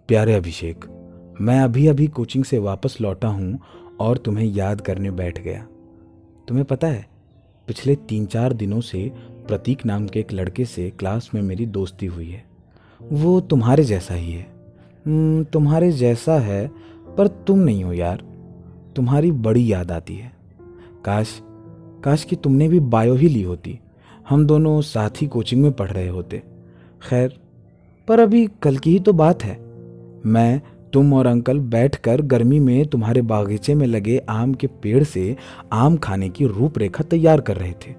प्यारे अभिषेक, मैं अभी अभी कोचिंग से वापस लौटा हूँ और तुम्हें याद करने बैठ गया। तुम्हें पता है, पिछले 3-4 दिनों से प्रतीक नाम के एक लड़के से क्लास में मेरी दोस्ती हुई है। वो तुम्हारे जैसा ही है। तुम्हारे जैसा है, पर तुम नहीं हो यार। तुम्हारी बड़ी याद आती है। काश काश कि तुमने भी बायो ही ली होती। हम दोनों साथ ही कोचिंग में पढ़ रहे होते। खैर, पर अभी कल की ही तो बात है। मैं, तुम और अंकल बैठकर गर्मी में तुम्हारे बागीचे में लगे आम के पेड़ से आम खाने की रूपरेखा तैयार कर रहे थे।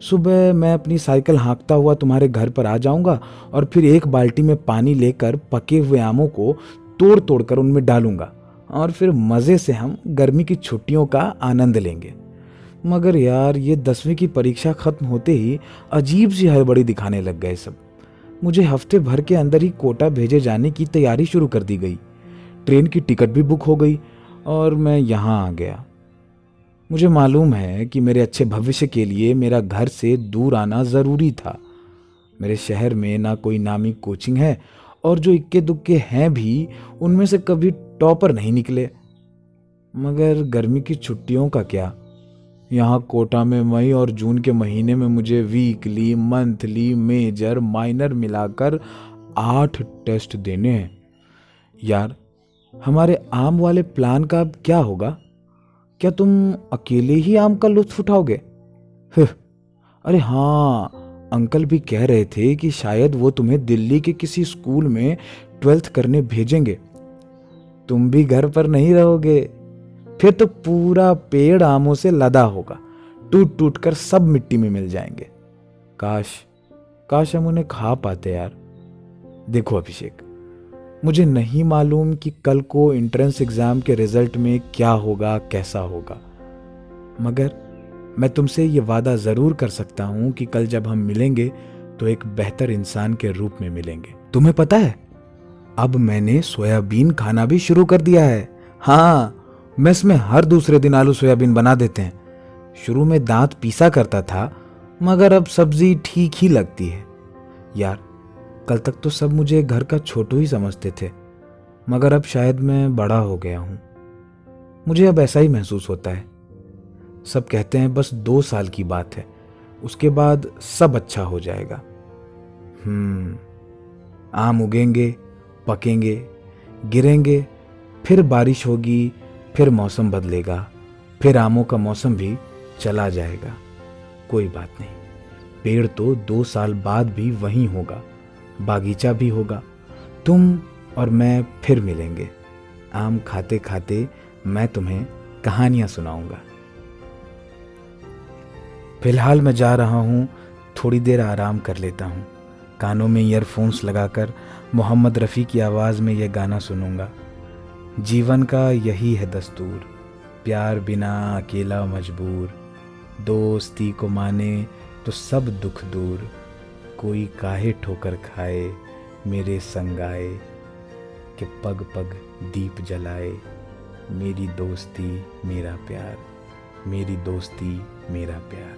सुबह मैं अपनी साइकिल हाँकता हुआ तुम्हारे घर पर आ जाऊंगा और फिर एक बाल्टी में पानी लेकर पके हुए आमों को तोड़ तोड़ कर उनमें डालूंगा और फिर मज़े से हम गर्मी की छुट्टियों का आनंद लेंगे। मगर यार, ये 10वीं की परीक्षा खत्म होते ही अजीब सी हड़बड़ी दिखाने लग गए सब। मुझे हफ्ते भर के अंदर ही कोटा भेजे जाने की तैयारी शुरू कर दी गई। ट्रेन की टिकट भी बुक हो गई और मैं यहाँ आ गया। मुझे मालूम है कि मेरे अच्छे भविष्य के लिए मेरा घर से दूर आना ज़रूरी था। मेरे शहर में ना कोई नामी कोचिंग है और जो इक्के दुक्के हैं भी, उनमें से कभी टॉपर नहीं निकले। मगर गर्मी की छुट्टियों का क्या? यहाँ कोटा में मई और जून के महीने में मुझे वीकली, मंथली, मेजर, माइनर मिलाकर 8 टेस्ट देने हैं। यार, हमारे आम वाले प्लान का अब क्या होगा? क्या तुम अकेले ही आम का लुत्फ उठाओगे? अरे हाँ, अंकल भी कह रहे थे कि शायद वो तुम्हें दिल्ली के किसी स्कूल में 12th करने भेजेंगे। तुम भी घर पर नहीं रहोगे। फिर तो पूरा पेड़ आमों से लदा होगा। टूट टूट कर सब मिट्टी में मिल जाएंगे। काश काश हम उन्हें खा पाते यार। देखो अभिषेक, मुझे नहीं मालूम कि कल को एंट्रेंस एग्जाम के रिजल्ट में क्या होगा, कैसा होगा। मगर मैं तुमसे ये वादा ज़रूर कर सकता हूँ कि कल जब हम मिलेंगे तो एक बेहतर इंसान के रूप में मिलेंगे। तुम्हें पता है, अब मैंने सोयाबीन खाना भी शुरू कर दिया है। हाँ, मेस में हर दूसरे दिन आलू सोयाबीन बना देते हैं। शुरू में दांत पीसा करता था, मगर अब सब्जी ठीक ही लगती है। यार, कल तक तो सब मुझे घर का छोटू ही समझते थे, मगर अब शायद मैं बड़ा हो गया हूँ। मुझे अब ऐसा ही महसूस होता है। सब कहते हैं बस 2 साल की बात है, उसके बाद सब अच्छा हो जाएगा। आम उगेंगे, पकेंगे, गिरेंगे, फिर बारिश होगी, फिर मौसम बदलेगा, फिर आमों का मौसम भी चला जाएगा। कोई बात नहीं, पेड़ तो 2 साल बाद भी वहीं होगा, बागीचा भी होगा। तुम और मैं फिर मिलेंगे। आम खाते खाते मैं तुम्हें कहानियां सुनाऊंगा। फिलहाल मैं जा रहा हूँ, थोड़ी देर आराम कर लेता हूँ। कानों में ईयरफोन्स लगाकर मोहम्मद रफ़ी की आवाज़ में यह गाना सुनूंगा। जीवन का यही है दस्तूर, प्यार बिना अकेला मजबूर। दोस्ती को माने तो सब दुख दूर, कोई काहे ठोकर खाए, मेरे संग आए, कि पग पग दीप जलाए। मेरी दोस्ती मेरा प्यार, मेरी दोस्ती मेरा प्यार।